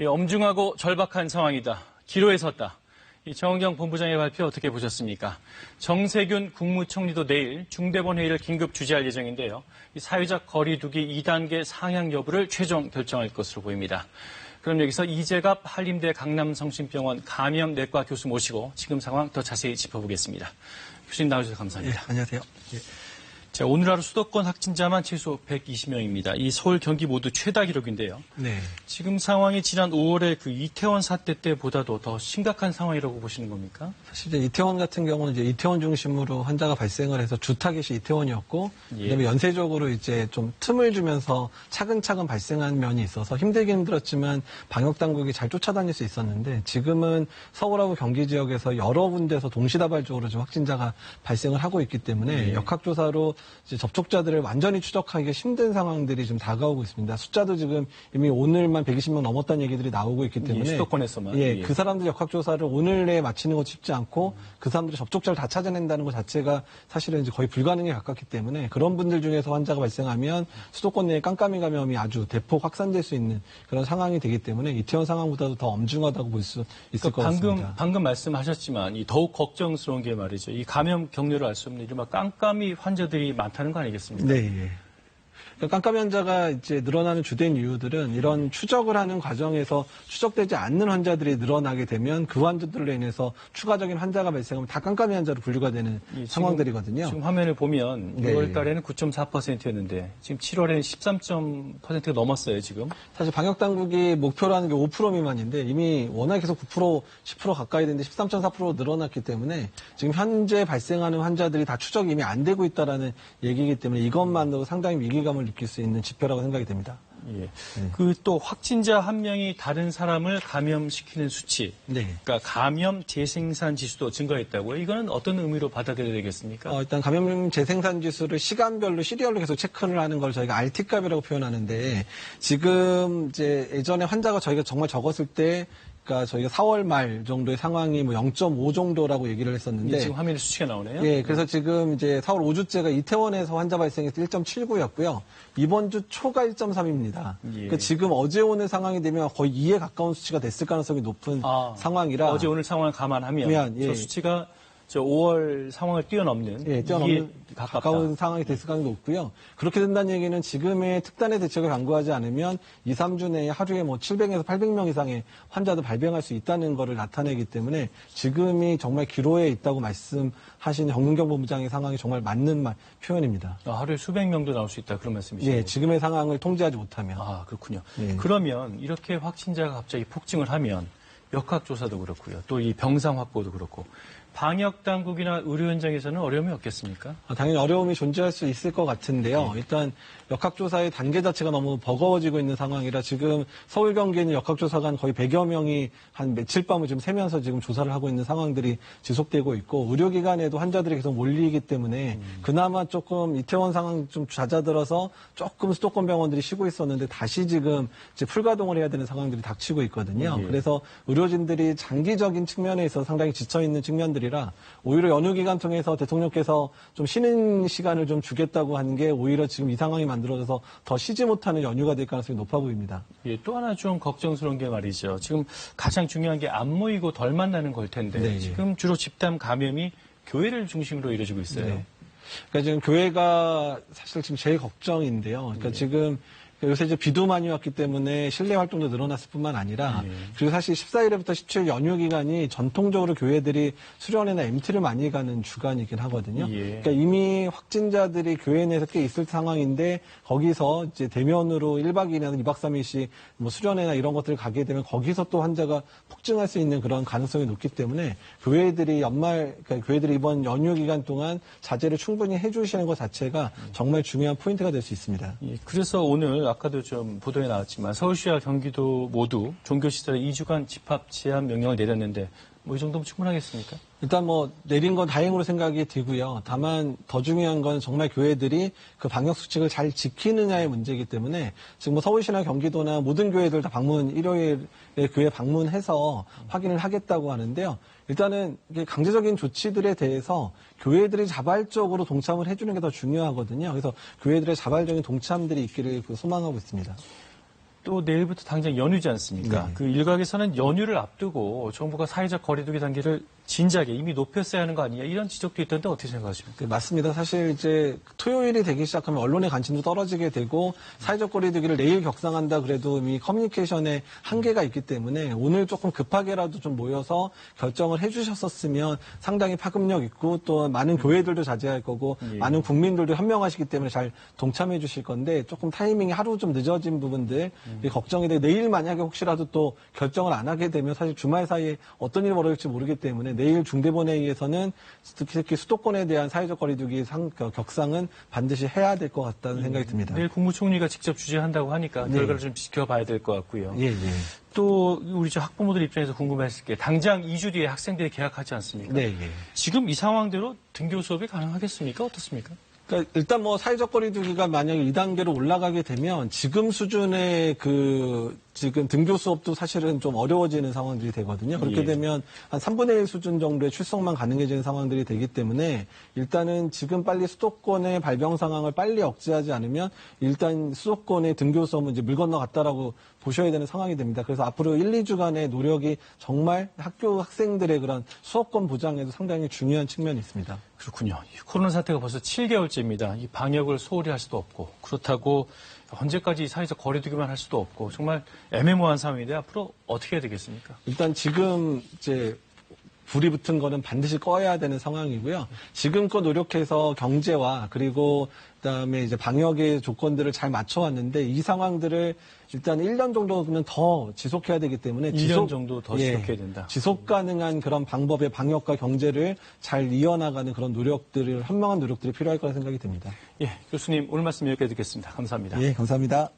엄중하고 절박한 상황이다. 기로에 섰다. 정은경 본부장의 발표 어떻게 보셨습니까? 정세균 국무총리도 내일 중대본 회의를 긴급 주재할 예정인데요. 사회적 거리 두기 2단계 상향 여부를 최종 결정할 것으로 보입니다. 그럼 여기서 이재갑 한림대 강남성심병원 감염내과 교수 모시고 지금 상황 더 자세히 짚어보겠습니다. 교수님 나와주셔서 감사합니다. 네, 안녕하세요. 자, 오늘 하루 수도권 확진자만 최소 120명입니다. 이 서울, 경기 모두 최다 기록인데요. 네. 지금 상황이 지난 5월에 그 이태원 사태 때보다도 더 심각한 상황이라고 보시는 겁니까? 사실 이제 이태원 같은 경우는 이제 이태원 중심으로 환자가 발생을 해서 주 타겟이 이태원이었고, 그다음에 연쇄적으로 이제 좀 틈을 주면서 차근차근 발생한 면이 있어서 힘들긴 힘들었지만 방역 당국이 잘 쫓아다닐 수 있었는데, 지금은 서울하고 경기 지역에서 여러 군데서 동시다발적으로 좀 확진자가 발생을 하고 있기 때문에 역학조사로 이제 접촉자들을 완전히 추적하기가 힘든 상황들이 좀 다가오고 있습니다. 숫자도 지금 이미 오늘만 120명 넘었다는 얘기들이 나오고 있기 때문에 수도권에서만 그 사람들 역학조사를 오늘 내에 마치는 것도 쉽지 않고 그 사람들이 접촉자를 다 찾아낸다는 것 자체가 사실은 이제 거의 불가능에 가깝기 때문에 그런 분들 중에서 환자가 발생하면 수도권 내에 깜깜이 감염이 아주 대폭 확산될 수 있는 그런 상황이 되기 때문에 이태원 상황보다도 더 엄중하다고 볼 수 있을 것 같습니다. 방금 말씀하셨지만 더욱 걱정스러운 게 말이죠. 이 감염 경로를 알 수 없는 이른바 깜깜이 환자들이 많다는 거 아니겠습니까? 네. 깜깜이 환자가 이제 늘어나는 주된 이유들은 이런 추적을 하는 과정에서 추적되지 않는 환자들이 늘어나게 되면 그 환자들로 인해서 추가적인 환자가 발생하면 다 깜깜이 환자로 분류가 되는 상황들이거든요. 지금 화면을 보면 6월 달에는 9.4%였는데 지금 7월에는 13%가 넘었어요, 지금. 사실 방역 당국이 목표로 하는 게 5% 미만인데 이미 워낙 계속 9%, 10% 가까이 됐는데 13.4%로 늘어났기 때문에 지금 현재 발생하는 환자들이 다 추적이 이미 안 되고 있다라는 얘기이기 때문에 이것만으로 상당히 위기감을 느낄 수 있는 지표라고 생각이 됩니다. 예. 그 또 확진자 한 명이 다른 사람을 감염시키는 수치, 그러니까 감염 재생산 지수도 증가했다고요. 이거는 어떤 의미로 받아들여야 되겠습니까? 일단 감염 재생산 지수를 시간별로 시리얼로 계속 체크를 하는 걸 저희가 RT값이라고 표현하는데 지금 이제 예전에 환자가 저희가 정말 적었을 때 그러니까 저희가 4월 말 정도의 상황이 뭐 0.5 정도라고 얘기를 했었는데 지금 화면에 수치가 나오네요. 예, 그래서 지금 이제 4월 5주째가 이태원에서 환자 발생해서 1.79였고요. 이번 주 초가 1.3입니다. 그러니까 지금 어제 오늘 상황이 되면 거의 2에 가까운 수치가 됐을 가능성이 높은 상황이라 어제 오늘 상황을 감안하면 저 수치가 저 5월 상황을 뛰어넘는 가까운 상황이 됐을 가능성이 높고요. 그렇게 된다는 얘기는 지금의 특단의 대책을 강구하지 않으면 2, 3주 내에 하루에 뭐 700에서 800명 이상의 환자도 발병할 수 있다는 것을 나타내기 때문에 지금이 정말 기로에 있다고 말씀하신 정은경 본부장의 상황이 정말 맞는 표현입니다. 하루에 수백 명도 나올 수 있다 그런 말씀이시죠? 예, 지금의 상황을 통제하지 못하면. 그렇군요. 그러면 이렇게 확진자가 갑자기 폭증을 하면 역학조사도 그렇고요. 또 이 병상 확보도 그렇고 방역 당국이나 의료 현장에서는 어려움이 없겠습니까? 당연히 어려움이 존재할 수 있을 것 같은데요. 일단 역학조사의 단계 자체가 너무 버거워지고 있는 상황이라 지금 서울 경기에는 역학조사관 거의 100여 명이 한 며칠 밤을 지금 새면서 지금 조사를 하고 있는 상황들이 지속되고 있고 의료기관에도 환자들이 계속 몰리기 때문에 그나마 조금 이태원 상황 좀 잦아들어서 조금 수도권 병원들이 쉬고 있었는데 다시 지금 이제 풀가동을 해야 되는 상황들이 닥치고 있거든요. 그래서 의료진들이 장기적인 측면에 있어서 상당히 지쳐있는 측면들이라 오히려 연휴 기간 통해서 대통령께서 좀 쉬는 시간을 좀 주겠다고 하는 게 오히려 지금 이 상황이 만들어져서 더 쉬지 못하는 연휴가 될 가능성이 높아 보입니다. 예, 또 하나 좀 걱정스러운 게 말이죠. 지금 가장 중요한 게 안 모이고 덜 만나는 걸 텐데 지금 주로 집단 감염이 교회를 중심으로 이루어지고 있어요. 그러니까 지금 교회가 사실 지금 제일 걱정인데요. 그러니까 지금 요새 이제 비도 많이 왔기 때문에 실내 활동도 늘어났을 뿐만 아니라 그리고 사실 14일부터 17일 연휴 기간이 전통적으로 교회들이 수련회나 MT를 많이 가는 주간이긴 하거든요. 그러니까 이미 확진자들이 교회 내에서 꽤 있을 상황인데 거기서 이제 대면으로 1박 2일이나 2박 3일씩 뭐 수련회나 이런 것들을 가게 되면 거기서 또 환자가 폭증할 수 있는 그런 가능성이 높기 때문에 교회들이 그러니까 교회들이 이번 연휴 기간 동안 자제를 충분히 해주시는 것 자체가 정말 중요한 포인트가 될 수 있습니다. 그래서 오늘 아까도 좀 보도에 나왔지만 서울시와 경기도 모두 종교시설에 2주간 집합 제한 명령을 내렸는데 뭐 이 정도면 충분하겠습니까? 일단 뭐 내린 건 다행으로 생각이 들고요. 다만 더 중요한 건 정말 교회들이 그 방역 수칙을 잘 지키느냐의 문제이기 때문에 지금 뭐 서울시나 경기도나 모든 교회들 다 일요일에 교회 방문해서 확인을 하겠다고 하는데요. 일단은 이게 강제적인 조치들에 대해서 교회들이 자발적으로 동참을 해주는 게 더 중요하거든요. 그래서 교회들의 자발적인 동참들이 있기를 소망하고 있습니다. 또 내일부터 당장 연휴지 않습니까? 네. 그 일각에서는 연휴를 앞두고 정부가 사회적 거리두기 단계를 진작에 이미 높였어야 하는 거 아니냐 이런 지적도 있던데 어떻게 생각하십니까? 맞습니다. 사실 이제 토요일이 되기 시작하면 언론의 관심도 떨어지게 되고 사회적 거리두기를 내일 격상한다 그래도 이미 커뮤니케이션에 한계가 있기 때문에 오늘 조금 급하게라도 좀 모여서 결정을 해주셨었으면 상당히 파급력 있고 또 많은 교회들도 자제할 거고 많은 국민들도 현명하시기 때문에 잘 동참해 주실 건데 조금 타이밍이 하루 좀 늦어진 부분들 걱정이 돼 내일 만약에 혹시라도 또 결정을 안 하게 되면 사실 주말 사이에 어떤 일이 벌어질지 모르기 때문에 내일 중대본회의에서는 특히 수도권에 대한 사회적 거리두기 격상은 반드시 해야 될 것 같다는 생각이 듭니다. 내일 국무총리가 직접 주재한다고 하니까 결과를 좀 지켜봐야 될 것 같고요. 예, 예. 또 우리 학부모들 입장에서 궁금했을 게 당장 2주 뒤에 학생들이 개학하지 않습니까? 네, 예. 지금 이 상황대로 등교 수업이 가능하겠습니까? 어떻습니까? 그러니까 일단 뭐 사회적 거리두기가 만약에 2단계로 올라가게 되면 지금 수준의 지금 등교 수업도 사실은 좀 어려워지는 상황들이 되거든요. 그렇게 되면 한 3분의 1 수준 정도의 출석만 가능해지는 상황들이 되기 때문에 일단은 지금 빨리 수도권의 발병 상황을 빨리 억제하지 않으면 일단 수도권의 등교 수업은 이제 물 건너갔다라고 보셔야 되는 상황이 됩니다. 그래서 앞으로 1, 2주간의 노력이 정말 학교 학생들의 그런 수업권 보장에도 상당히 중요한 측면이 있습니다. 그렇군요. 이 코로나 사태가 벌써 7개월째입니다. 이 방역을 소홀히 할 수도 없고 그렇다고 언제까지 사회적 거리두기만 할 수도 없고 정말 애매모호한 상황인데 앞으로 어떻게 해야 되겠습니까? 일단 지금 이제 불이 붙은 거는 반드시 꺼야 되는 상황이고요. 지금껏 노력해서 경제와 그리고 그다음에 이제 방역의 조건들을 잘 맞춰왔는데 이 상황들을 일단 1년 정도는 더 지속해야 되기 때문에 1년 정도 더 지속해야 된다. 지속 가능한 그런 방법의 방역과 경제를 잘 이어나가는 그런 노력들을 현명한 노력들이 필요할 거라 생각이 듭니다. 예, 교수님 오늘 말씀 여기까지 듣겠습니다. 감사합니다. 예, 감사합니다.